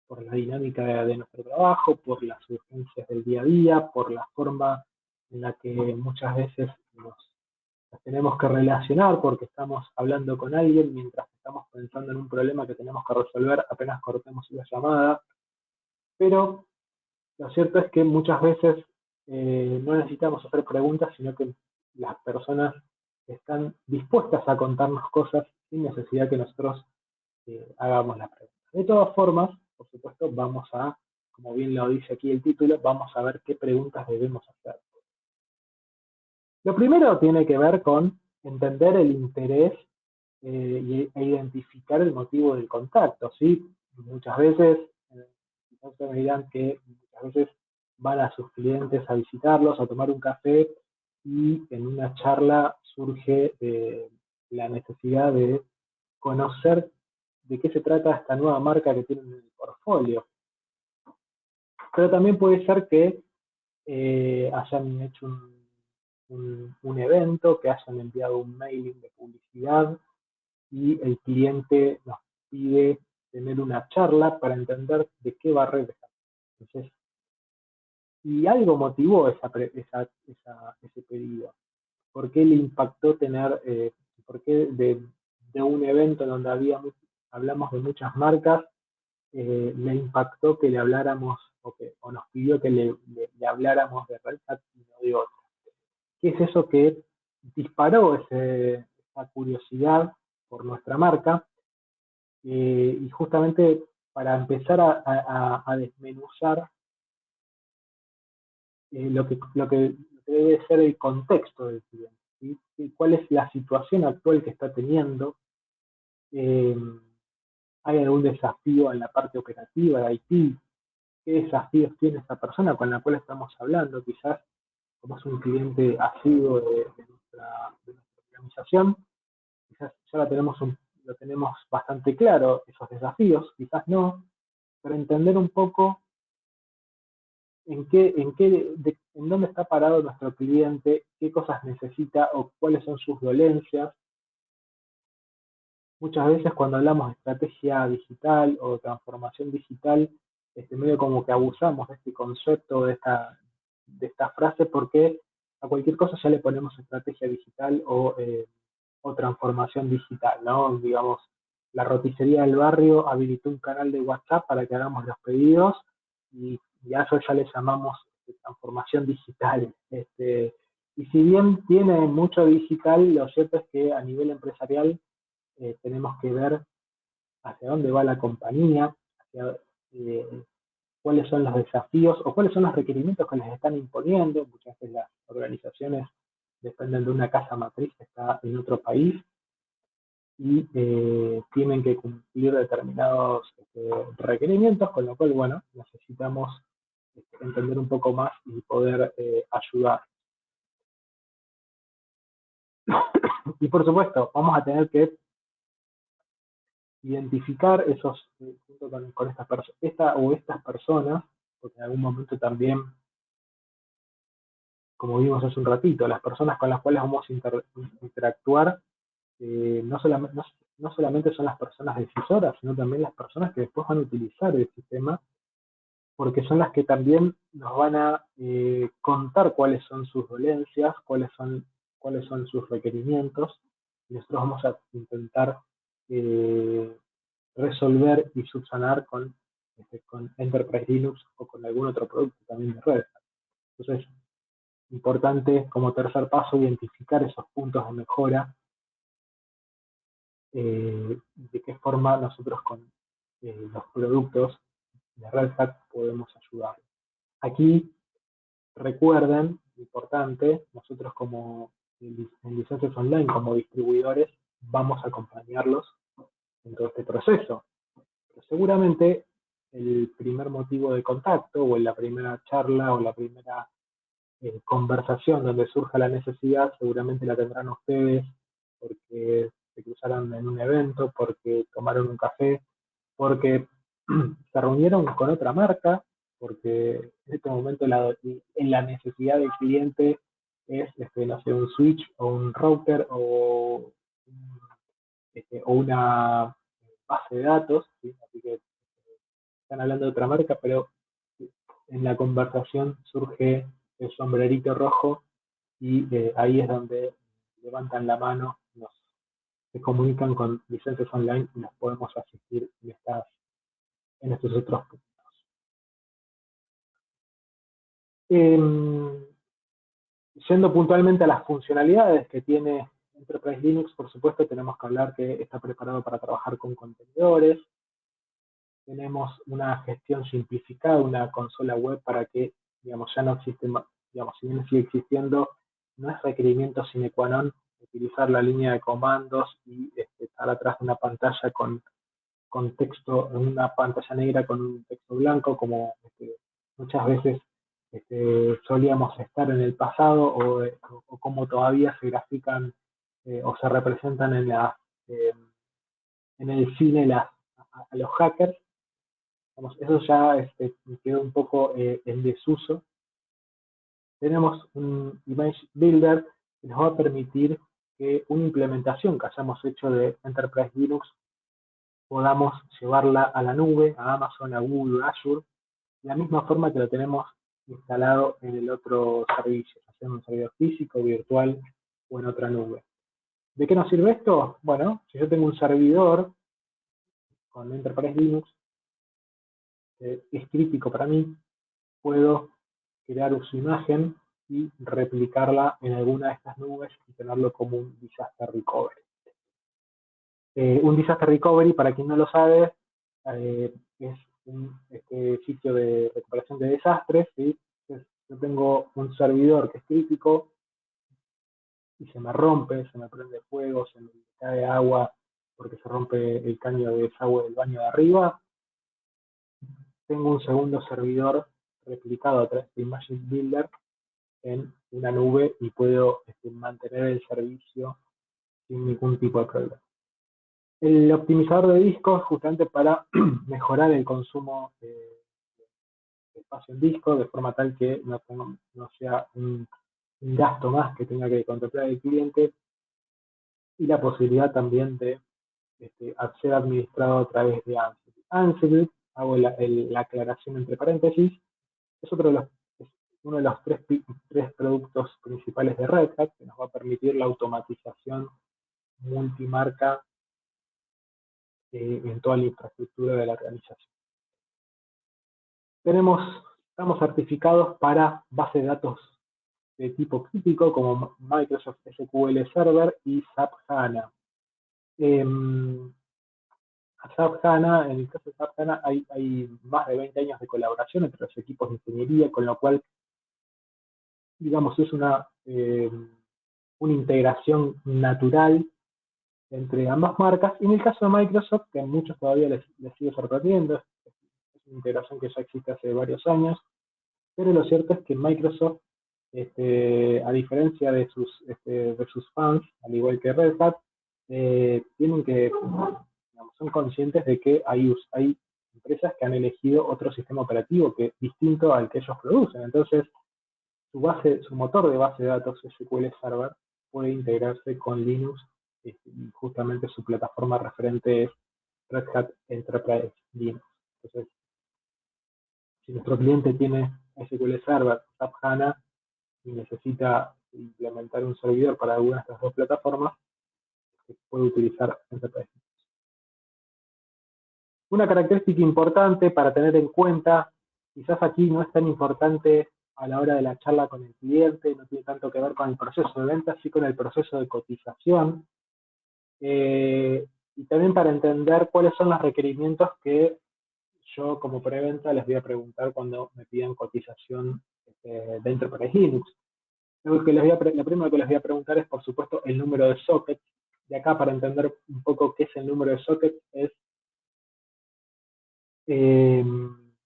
por la dinámica de nuestro trabajo, por las urgencias del día a día, por la forma en la que muchas veces nos tenemos que relacionar porque estamos hablando con alguien mientras estamos pensando en un problema que tenemos que resolver apenas cortemos la llamada. Pero lo cierto es que muchas veces no necesitamos hacer preguntas, sino que las personas están dispuestas a contarnos cosas sin necesidad que nosotros hagamos las preguntas. De todas formas, por supuesto, vamos a, como bien lo dice aquí el título, vamos a ver qué preguntas debemos hacer. Lo primero tiene que ver con entender el interés e identificar el motivo del contacto, ¿sí? Muchas veces, me dirán que muchas veces van a sus clientes a visitarlos, a tomar un café, y en una charla surge la necesidad de conocer de qué se trata esta nueva marca que tienen en el portfolio. Pero también puede ser que hayan hecho un evento, que hayan enviado un mailing de publicidad y el cliente nos pide tener una charla para entender de qué va Red Hat. Entonces, y algo motivó ese pedido. ¿Por qué le impactó tener, por qué de un evento donde hablamos de muchas marcas, le impactó que le habláramos o nos pidió que le habláramos de Red Hat y no de otra? ¿Qué es eso que disparó esa curiosidad por nuestra marca? Y justamente para empezar a desmenuzar lo que debe ser el contexto del cliente, ¿sí? ¿Cuál es la situación actual que está teniendo? ¿Hay algún desafío en la parte operativa de IT? ¿Qué desafíos tiene esta persona con la cual estamos hablando? Quizás, como es un cliente asiduo de nuestra organización, quizás ya lo tenemos bastante claro, esos desafíos, quizás no, pero entender un poco en dónde está parado nuestro cliente, qué cosas necesita o cuáles son sus dolencias. Muchas veces cuando hablamos de estrategia digital o transformación digital, medio como que abusamos de este concepto, de esta frase, porque a cualquier cosa ya le ponemos estrategia digital o transformación digital, ¿no? Digamos, la roticería del barrio habilitó un canal de WhatsApp para que hagamos los pedidos y a eso ya le llamamos transformación digital. Y si bien tiene mucho digital, lo cierto es que a nivel empresarial tenemos que ver hacia dónde va la compañía, eh, cuáles son los desafíos o cuáles son los requerimientos que les están imponiendo. Muchas veces las organizaciones dependen de una casa matriz que está en otro país y tienen que cumplir determinados requerimientos, con lo cual, bueno, necesitamos entender un poco más y poder ayudar. Y por supuesto, vamos a tener que identificar esos, junto con estas personas, porque en algún momento también, como vimos hace un ratito, las personas con las cuales vamos a interactuar no solamente son las personas decisoras, sino también las personas que después van a utilizar el sistema, porque son las que también nos van a contar cuáles son sus dolencias, cuáles son sus requerimientos, y nosotros vamos a intentar eh, resolver y subsanar con Enterprise Linux o con algún otro producto también de red. Entonces, importante como tercer paso identificar esos puntos de mejora, de qué forma nosotros con los productos de Red Hat podemos ayudar. Aquí recuerden, importante, nosotros como en licencias online, como distribuidores, vamos a acompañarlos en todo este proceso. Pero seguramente el primer motivo de contacto o en la primera charla o la primera conversación donde surja la necesidad, seguramente la tendrán ustedes porque se cruzaron en un evento, porque tomaron un café, porque se reunieron con otra marca, porque en este momento en la necesidad del cliente es, no sé, un switch o un router o una base de datos, ¿sí? Así que están hablando de otra marca, pero en la conversación surge el sombrerito rojo y ahí es donde levantan la mano, se comunican con licencias online y nos podemos asistir en estos otros puntos. Yendo puntualmente a las funcionalidades que tiene Enterprise Linux, por supuesto tenemos que hablar que está preparado para trabajar con contenedores. Tenemos una gestión simplificada, una consola web para que, digamos, ya no existe, digamos, si bien sigue existiendo, no es requerimiento sine qua non utilizar la línea de comandos y estar atrás de una pantalla con texto, en una pantalla negra con un texto blanco, como muchas veces solíamos estar en el pasado, o como todavía se grafican o se representan eh, en el cine a los hackers. Vamos, eso ya quedó un poco en desuso. Tenemos un Image Builder que nos va a permitir que una implementación que hayamos hecho de Enterprise Linux podamos llevarla a la nube, a Amazon, a Google, a Azure, de la misma forma que lo tenemos instalado en el otro servicio, ya sea en un servidor físico, virtual o en otra nube. ¿De qué nos sirve esto? Bueno, si yo tengo un servidor con Enterprise Linux, es crítico para mí, puedo crear su imagen y replicarla en alguna de estas nubes y tenerlo como un disaster recovery. Un disaster recovery, para quien no lo sabe, es un sitio de recuperación de desastres, ¿sí? Entonces, yo tengo un servidor que es crítico y se me rompe, se me prende fuego, se me cae agua porque se rompe el caño de desagüe del baño de arriba, tengo un segundo servidor replicado a través de Image Builder en una nube y puedo mantener el servicio sin ningún tipo de problema. El optimizador de discos, justamente para mejorar el consumo de espacio en disco, de forma tal que no sea un gasto más que tenga que contemplar el cliente, y la posibilidad también de ser administrado a través de Ansible. Ansible, hago la aclaración entre paréntesis, es uno de los tres productos principales de Red Hat, que nos va a permitir la automatización multimarca en toda la infraestructura de la organización. Estamos certificados para bases de datos de tipo crítico como Microsoft SQL Server y SAP HANA. SAP HANA, en el caso de SAP HANA hay más de 20 años de colaboración entre los equipos de ingeniería, con lo cual, digamos, es una integración natural entre ambas marcas. Y en el caso de Microsoft, que a muchos todavía les sigue sorprendiendo, es una integración que ya existe hace varios años, pero lo cierto es que Microsoft, a diferencia de sus fans, al igual que Red Hat, son conscientes de que hay empresas que han elegido otro sistema operativo que distinto al que ellos producen. Entonces, su motor de base de datos SQL Server puede integrarse con Linux, y justamente su plataforma referente es Red Hat Enterprise Linux. Entonces, si nuestro cliente tiene SQL Server, SAP HANA, y necesita implementar un servidor para alguna de estas dos plataformas, se puede utilizar Enterprise. Una característica importante para tener en cuenta, quizás aquí no es tan importante a la hora de la charla con el cliente, no tiene tanto que ver con el proceso de venta, sí con el proceso de cotización, y también para entender cuáles son los requerimientos que yo como preventa les voy a preguntar cuando me pidan cotización de Enterprise Linux. Lo primero que les voy a preguntar es, por supuesto, el número de sockets. De acá, para entender un poco qué es el número de sockets, es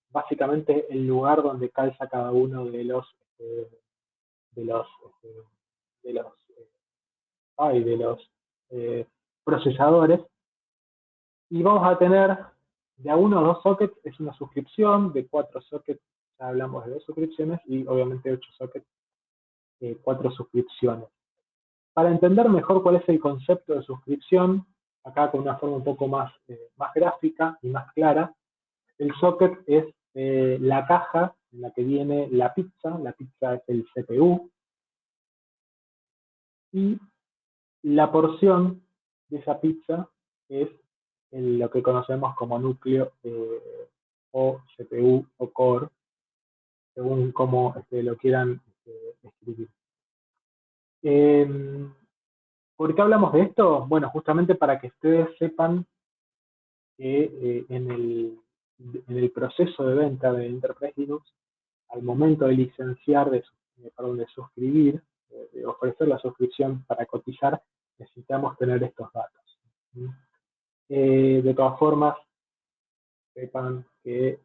básicamente el lugar donde calza cada uno de los procesadores. Y vamos a tener de a 1 o 2 sockets, es una suscripción, de 4 sockets ya hablamos de 2 suscripciones, y obviamente 8 sockets, 4 suscripciones. Para entender mejor cuál es el concepto de suscripción, acá con una forma un poco más gráfica y más clara, el socket es la caja en la que viene la pizza es el CPU, y la porción de esa pizza es lo que conocemos como núcleo o CPU o core, según cómo lo quieran escribir. ¿Por qué hablamos de esto? Bueno, justamente para que ustedes sepan que en el proceso de venta de Enterprise Linux, al momento de licenciar, de suscribir, de ofrecer la suscripción para cotizar, necesitamos tener estos datos. De todas formas, sepan que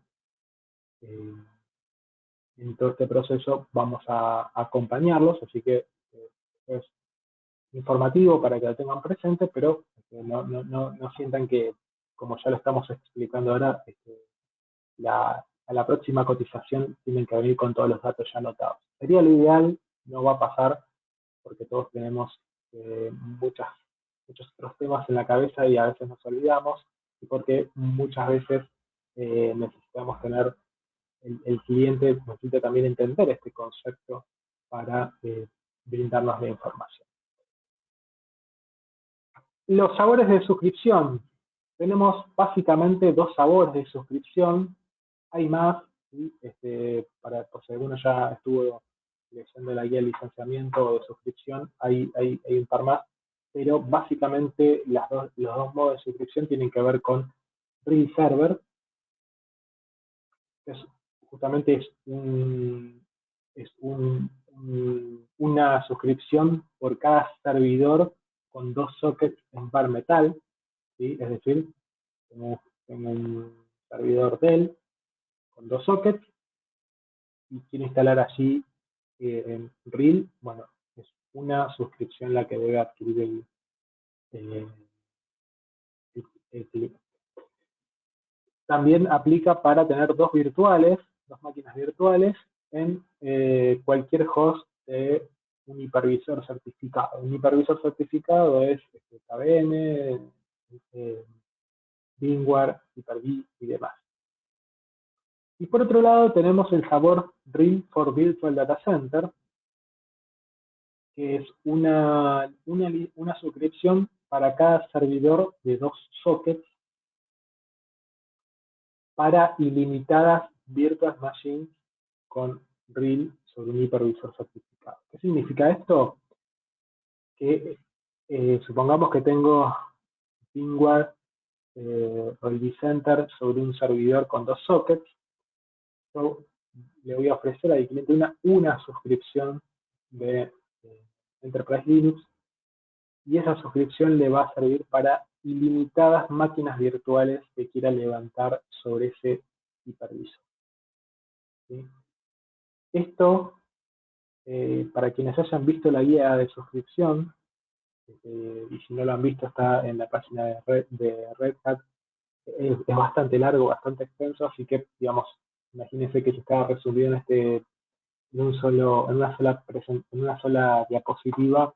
en todo este proceso vamos a acompañarlos, así que es informativo para que lo tengan presente, pero no sientan que, como ya lo estamos explicando ahora, a la próxima cotización tienen que venir con todos los datos ya anotados. Sería lo ideal, no va a pasar, porque todos tenemos muchos otros temas en la cabeza y a veces nos olvidamos, y porque muchas veces necesitamos tener, el cliente necesita también entender este concepto para brindarnos la información. Los sabores de suscripción. Tenemos básicamente 2 sabores de suscripción. Hay más, ¿sí? Por si alguno ya estuvo leyendo la guía de licenciamiento o de suscripción, hay un par más, pero básicamente los dos modos de suscripción tienen que ver con Real Server, que justamente es una suscripción por cada servidor con 2 sockets en bar metal. ¿sí? Es decir, tengo un servidor Dell con 2 sockets y quiero instalar allí en RIL. Bueno, es una suscripción la que debe adquirir el, el cliente. También aplica para tener dos máquinas virtuales en cualquier host de un hipervisor certificado. Un hipervisor certificado es KVM, VMware, Hyper-V y demás. Y por otro lado tenemos el sabor RIL for Virtual Data Center, que es una suscripción para cada servidor de 2 sockets para ilimitadas virtual machines con RIL sobre un hipervisor certificado. ¿Qué significa esto? Que supongamos que tengo VMware o el vCenter sobre un servidor con 2 sockets. Yo le voy a ofrecer al cliente una suscripción de Enterprise Linux, y esa suscripción le va a servir para ilimitadas máquinas virtuales que quiera levantar sobre ese hipervisor, ¿sí? Esto, para quienes hayan visto la guía de suscripción, y si no lo han visto está en la página de Red Hat, es bastante largo, bastante extenso, así que, digamos, imagínense que se está resumido en una sola diapositiva.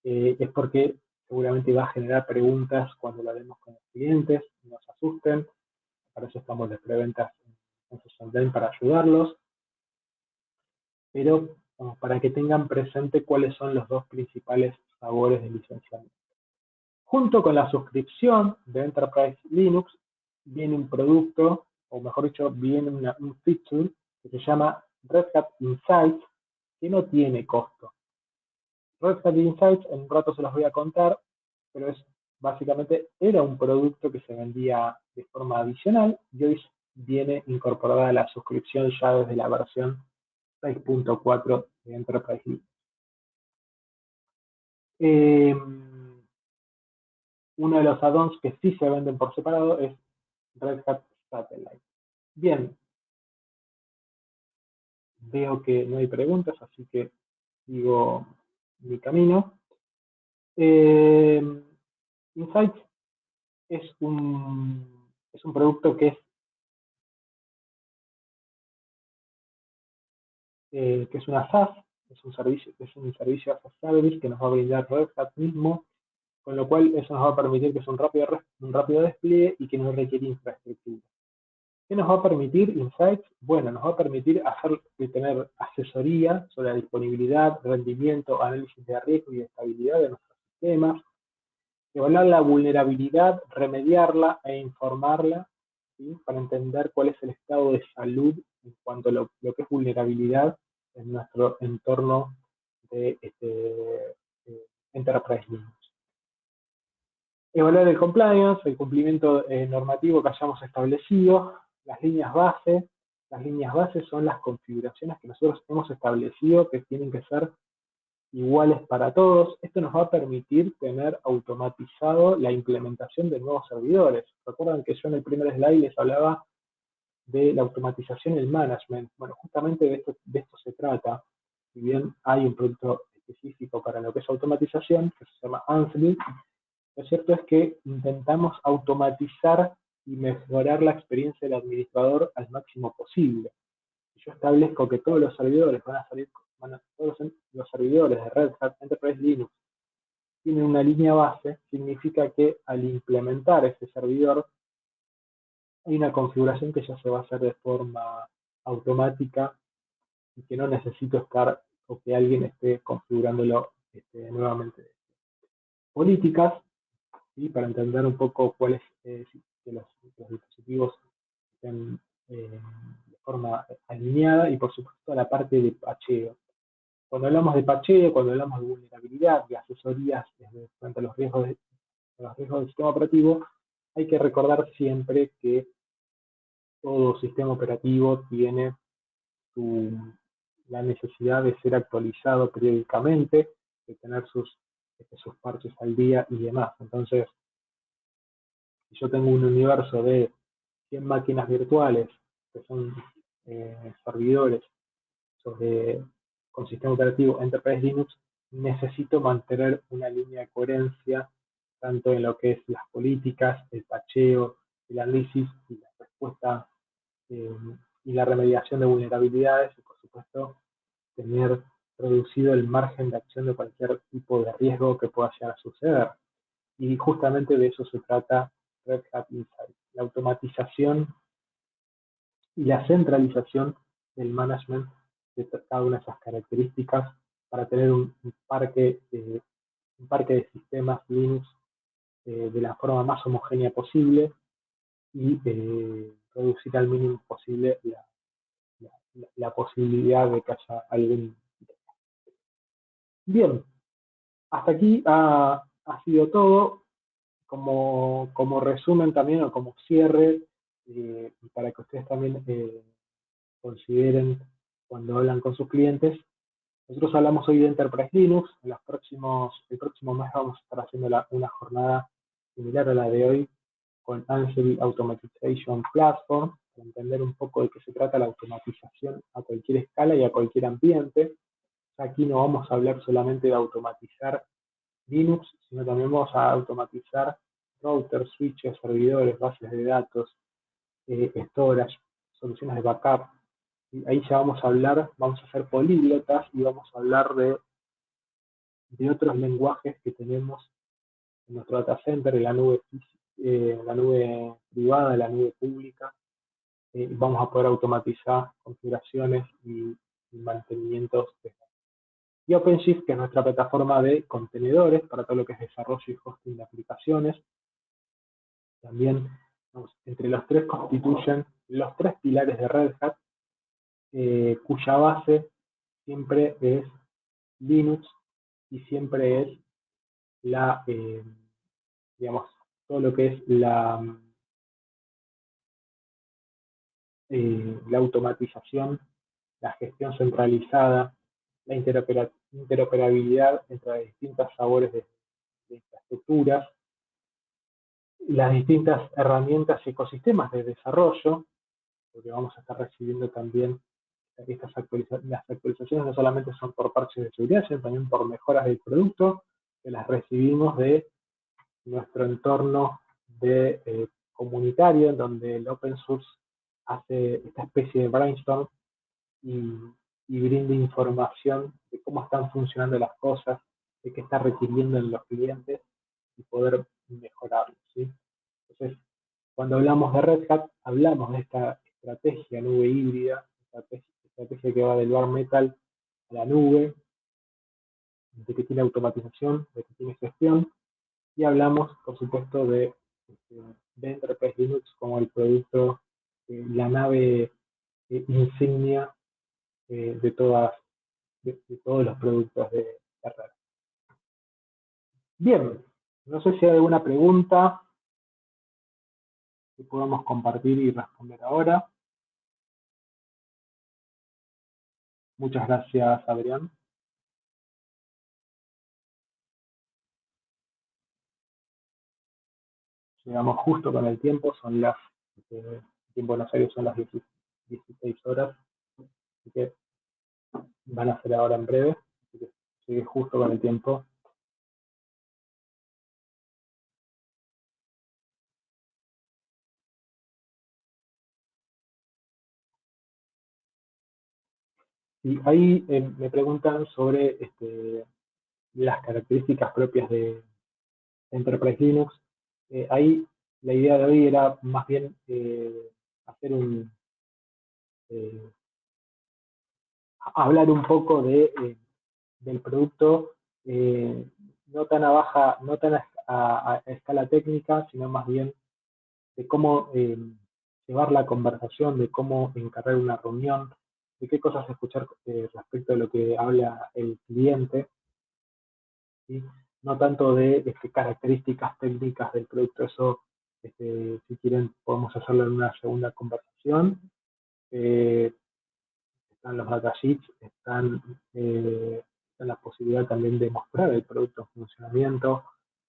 Es porque seguramente va a generar preguntas cuando lo haremos con los clientes, no se asusten, para eso estamos de preventas en Session para ayudarlos, pero para que tengan presente cuáles son los dos principales sabores de licenciamiento. Junto con la suscripción de Enterprise Linux viene un producto, o mejor dicho, viene un feature que se llama Red Hat Insights, que no tiene costo. Red Hat Insights, en un rato se los voy a contar, pero básicamente era un producto que se vendía de forma adicional y hoy viene incorporada a la suscripción ya desde la versión 6.4 de Enterprise Linux. Uno de los add-ons que sí se venden por separado es Red Hat Satellite. Bien, veo que no hay preguntas, así que sigo mi camino. Insights es un producto que es una SaaS, es un servicio as a service que nos va a brindar Red Hat mismo, con lo cual eso nos va a permitir que es un rápido despliegue y que no requiere infraestructura. ¿Qué nos va a permitir Insights? Bueno, nos va a permitir tener asesoría sobre la disponibilidad, rendimiento, análisis de riesgo y estabilidad de nuestros sistemas, evaluar la vulnerabilidad, remediarla e informarla, ¿sí? Para entender cuál es el estado de salud en cuanto a lo que es vulnerabilidad en nuestro entorno de Enterprise Linux. Evaluar el compliance, el cumplimiento normativo que hayamos establecido, las líneas base. Las líneas base son las configuraciones que nosotros hemos establecido que tienen que ser iguales para todos. Esto nos va a permitir tener automatizado la implementación de nuevos servidores. Recuerdan que yo en el primer slide les hablaba de la automatización y el management. Bueno, justamente de esto se trata. Si bien hay un producto específico para lo que es automatización, que se llama Ansible, lo cierto es que intentamos automatizar y mejorar la experiencia del administrador al máximo posible. Yo establezco que todos los servidores todos los servidores de Red Hat Enterprise Linux tienen una línea base, significa que al implementar ese servidor hay una configuración que ya se va a hacer de forma automática y que no necesito estar o que alguien esté configurándolo nuevamente. Políticas, ¿sí? Para entender un poco cuáles que los dispositivos estén de forma alineada, y por supuesto la parte de pacheo. Cuando hablamos de pacheo, cuando hablamos de vulnerabilidad, de asesorías frente a los riesgos del sistema operativo, hay que recordar siempre que todo sistema operativo tiene la necesidad de ser actualizado periódicamente, de tener sus parches al día y demás. Entonces, Si yo tengo un universo de 100 máquinas virtuales, que son servidores sobre, con sistema operativo Enterprise Linux, necesito mantener una línea de coherencia tanto en lo que es las políticas, el pacheo, el análisis y la respuesta eh, y la remediación de vulnerabilidades y, por supuesto, tener reducido el margen de acción de cualquier tipo de riesgo que pueda llegar a suceder. Y justamente de eso se trata Red Hat Insight, la automatización y la centralización del management de cada una de esas características para tener un parque de sistemas Linux de la forma más homogénea posible y reducir al mínimo posible la posibilidad de que haya algún... Bien, hasta aquí ha sido todo. Como resumen también o como cierre, para que ustedes también consideren cuando hablan con sus clientes. Nosotros hablamos hoy de Enterprise Linux. El próximo mes vamos a estar haciendo una jornada similar a la de hoy con Ansible Automation Platform, para entender un poco de qué se trata la automatización a cualquier escala y a cualquier ambiente. Aquí no vamos a hablar solamente de automatizar Linux, sino también vamos a automatizar routers, switches, servidores, bases de datos, storage, soluciones de backup. Y ahí ya vamos a hablar, vamos a ser políglotas y vamos a hablar de otros lenguajes que tenemos en nuestro data center, en la nube privada, en la nube pública. Vamos a poder automatizar configuraciones y mantenimientos. Y OpenShift, que es nuestra plataforma de contenedores para todo lo que es desarrollo y hosting de aplicaciones. También, entre los tres constituyen los tres pilares de Red Hat, cuya base siempre es Linux y siempre es digamos, todo lo que es la automatización, la gestión centralizada, la interoperabilidad entre las distintas sabores de infraestructuras, las distintas herramientas y ecosistemas de desarrollo, porque vamos a estar recibiendo también las actualizaciones no solamente son por parches de seguridad, sino también por mejoras del producto, que las recibimos de nuestro entorno comunitario, en donde el open source hace esta especie de brainstorm y, y brinda información de cómo están funcionando las cosas, de qué está requiriendo en los clientes y poder mejorarlo, ¿sí? Entonces, cuando hablamos de Red Hat, hablamos de esta estrategia nube híbrida, estrategia que va del bare metal a la nube, de que tiene automatización, de que tiene gestión, y hablamos, por supuesto, de Enterprise Linux como el producto, la nave insignia de todos los productos de Red Hat. Bien, no sé si hay alguna pregunta que podamos compartir y responder ahora. Muchas gracias, Adrián. Llegamos justo con el tiempo, aquí en Buenos Aires son las 16 horas, así que van a ser ahora en breve, así que llegué justo con el tiempo. Y ahí me preguntan sobre las características propias de Enterprise Linux. Ahí la idea de hoy era más bien hacer hablar un poco del producto, no tan no tan a escala técnica, sino más bien de cómo llevar la conversación, de cómo encargar una reunión, de qué cosas escuchar respecto a lo que habla el cliente, ¿sí? No tanto de características técnicas del producto. Eso, si quieren, podemos hacerlo en una segunda conversación. Están los datasheets, está la posibilidad también de mostrar el producto en funcionamiento,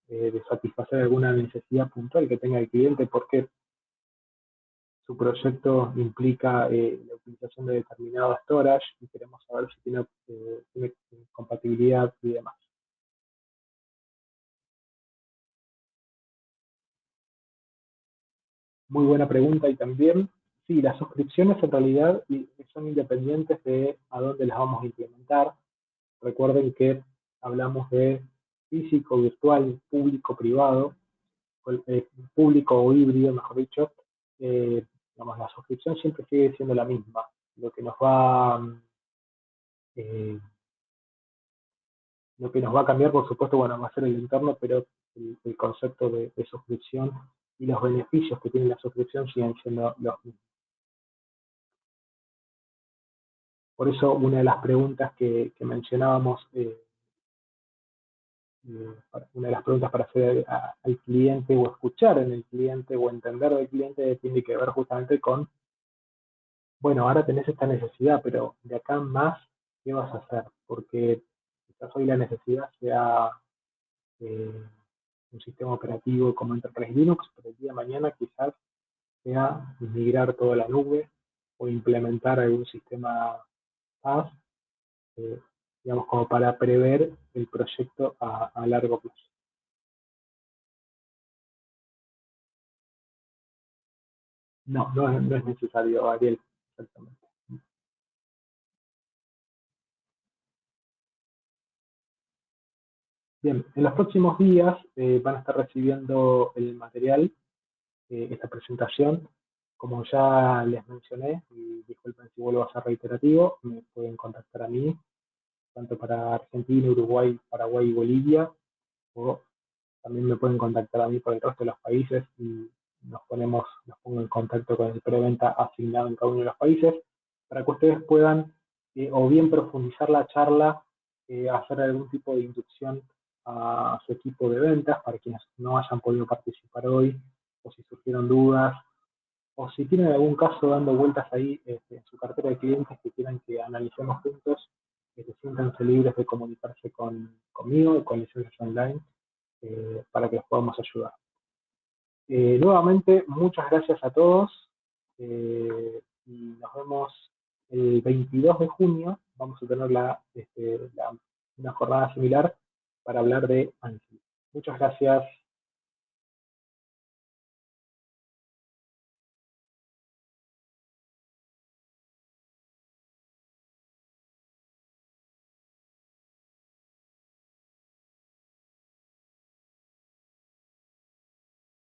de satisfacer alguna necesidad puntual que tenga el cliente, porque su proyecto implica la utilización de determinado storage y queremos saber si tiene compatibilidad y demás. Muy buena pregunta y también, sí, las suscripciones en realidad son independientes de a dónde las vamos a implementar. Recuerden que hablamos de físico, virtual, público, privado, público o híbrido, mejor dicho. Digamos, la suscripción siempre sigue siendo la misma. Lo que nos va, eh, lo que nos va a cambiar, por supuesto, bueno, va a ser el entorno, pero el concepto de suscripción y los beneficios que tiene la suscripción siguen siendo los mismos. Por eso, una de las preguntas que mencionábamos, una de las preguntas para hacer al cliente o escuchar en el cliente o entender del cliente tiene que ver justamente con, bueno, ahora tenés esta necesidad, pero de acá en más, ¿qué vas a hacer? Porque quizás hoy la necesidad sea eh, un sistema operativo como Enterprise Linux, pero el día de mañana quizás sea migrar toda la nube o implementar algún sistema SaaS, eh, digamos, como para prever el proyecto a largo plazo. No, no es necesario, Ariel, exactamente. Bien, en los próximos días van a estar recibiendo el material, esta presentación. Como ya les mencioné, y disculpen si vuelvo a ser reiterativo, me pueden contactar a mí, tanto para Argentina, Uruguay, Paraguay y Bolivia, o también me pueden contactar a mí por el resto de los países y nos pongo en contacto con el preventa asignado en cada uno de los países, para que ustedes puedan o bien profundizar la charla, hacer algún tipo de inducción a su equipo de ventas, para quienes no hayan podido participar hoy, o si surgieron dudas, o si tienen algún caso dando vueltas ahí en su cartera de clientes que quieran que analicemos juntos, que se sientanse libres de comunicarse conmigo, con Licencias Online, para que los podamos ayudar. Nuevamente, muchas gracias a todos y nos vemos el 22 de junio. Vamos a tener una jornada similar para hablar de Ansible. Muchas gracias.